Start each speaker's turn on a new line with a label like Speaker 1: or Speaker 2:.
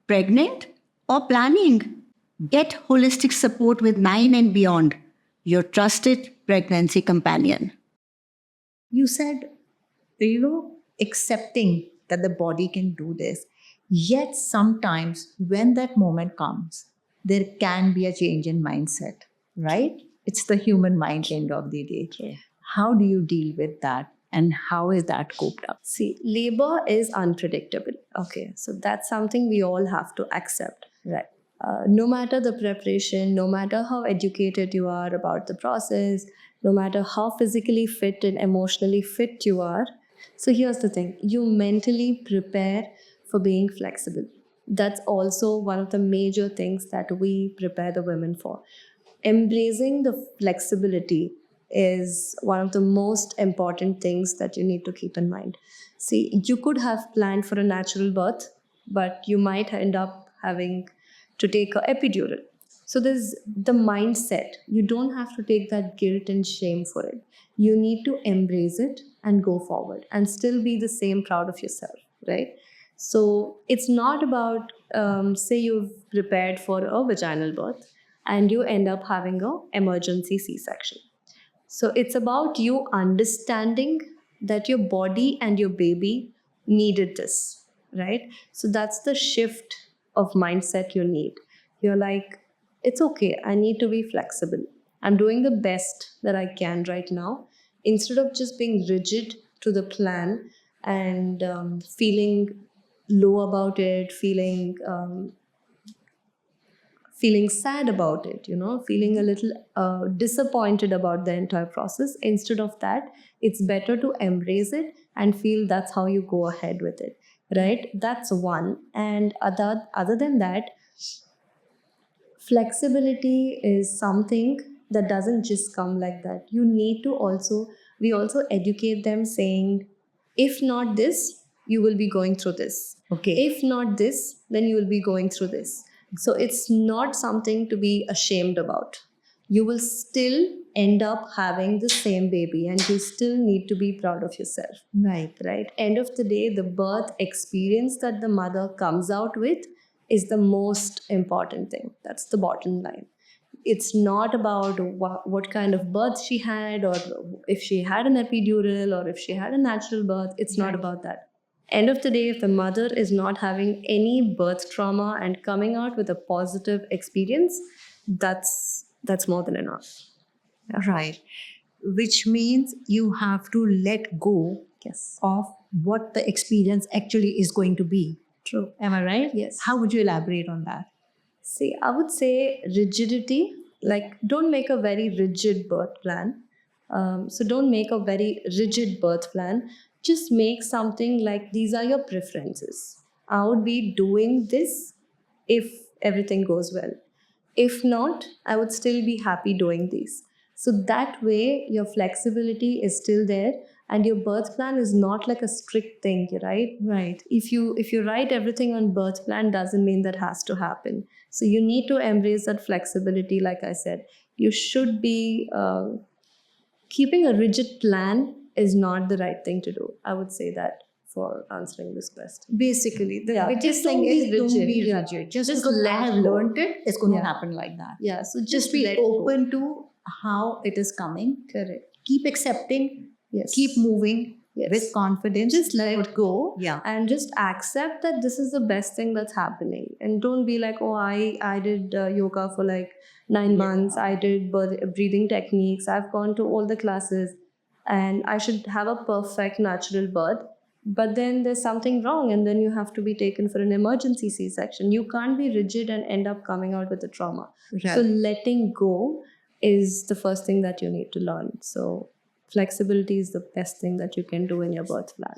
Speaker 1: pregnant, or planning. Get holistic support with 9 and Beyond, your trusted pregnancy companion.
Speaker 2: You said, accepting that the body can do this. Yet sometimes when that moment comes, there can be a change in mindset, right? It's the human mind end of the day.
Speaker 3: Yeah.
Speaker 2: How do you deal with that? And how is that coped up?
Speaker 3: See, labor is unpredictable. Okay, so that's something we all have to accept.
Speaker 2: Right.
Speaker 3: No matter the preparation, no matter how educated you are about the process, no matter how physically fit and emotionally fit you are. So here's the thing, you mentally prepare for being flexible. That's also one of the major things that we prepare the women for. Embracing the flexibility is one of the most important things that you need to keep in mind. See, you could have planned for a natural birth, but you might end up having to take an epidural. So there's the mindset. You don't have to take that guilt and shame for it. You need to embrace it and go forward and still be the same proud of yourself, right? So it's not about, say you've prepared for a vaginal birth and you end up having an emergency C-section. So it's about you understanding that your body and your baby needed this, right? So that's the shift of mindset you need. You're like, it's okay, I need to be flexible. I'm doing the best that I can right now. Instead of just being rigid to the plan and feeling low about it, feeling sad about it, feeling a little disappointed about the entire process. Instead of that, it's better to embrace it and feel that's how you go ahead with it, right? That's one. And other than that, flexibility is something that doesn't just come like that. You need to we also educate them saying, if not this, you will be going through this.
Speaker 2: Okay.
Speaker 3: If not this, then you will be going through this. So it's not something to be ashamed about. You will still end up having the same baby and you still need to be proud of yourself. Right? End of the day, the birth experience that the mother comes out with is the most important thing. That's the bottom line. It's not about what kind of birth she had or if she had an epidural or if she had a natural birth. It's not about that. End of the day, if the mother is not having any birth trauma and coming out with a positive experience, that's more than enough.
Speaker 2: Right. Which means you have to let go
Speaker 3: Yes.
Speaker 2: of what the experience actually is going to be.
Speaker 3: True.
Speaker 2: Am I right?
Speaker 3: Yes.
Speaker 2: How would you elaborate on that?
Speaker 3: See, I would say rigidity, like don't make a very rigid birth plan. So don't make a very rigid birth plan. Just make something like these are your preferences. I would be doing this if everything goes well. If not, I would still be happy doing these. So that way, your flexibility is still there, and your birth plan is not like a strict thing, right?
Speaker 2: Right.
Speaker 3: If you write everything on birth plan, doesn't mean that has to happen. So you need to embrace that flexibility. Like I said, you should be keeping a rigid plan is not the right thing to do. I would say that for answering this question.
Speaker 2: Basically, the
Speaker 3: Yeah,
Speaker 2: biggest
Speaker 3: just
Speaker 2: thing
Speaker 3: don't be
Speaker 2: is don't
Speaker 3: rigid.
Speaker 2: be
Speaker 3: Yeah.
Speaker 2: rigid. Just
Speaker 3: Just
Speaker 2: because I
Speaker 3: let
Speaker 2: have
Speaker 3: go.
Speaker 2: learned it, it's going
Speaker 3: Yeah.
Speaker 2: to happen like that.
Speaker 3: Yeah, so
Speaker 2: Just be
Speaker 3: let go.
Speaker 2: open to how it is coming.
Speaker 3: Correct.
Speaker 2: Keep accepting.
Speaker 3: Yes.
Speaker 2: Keep moving
Speaker 3: Yes.
Speaker 2: with confidence.
Speaker 3: Just let it go.
Speaker 2: Yeah.
Speaker 3: And just accept that this is the best thing that's happening. And don't be like, oh, I did yoga for like 9 months. I did breathing techniques. I've gone to all the classes. And I should have a perfect natural birth. But then there's something wrong. And then you have to be taken for an emergency C-section. You can't be rigid and end up coming out with a trauma.
Speaker 2: Right.
Speaker 3: So letting go is the first thing that you need to learn. So flexibility is the best thing that you can do in your birth plan.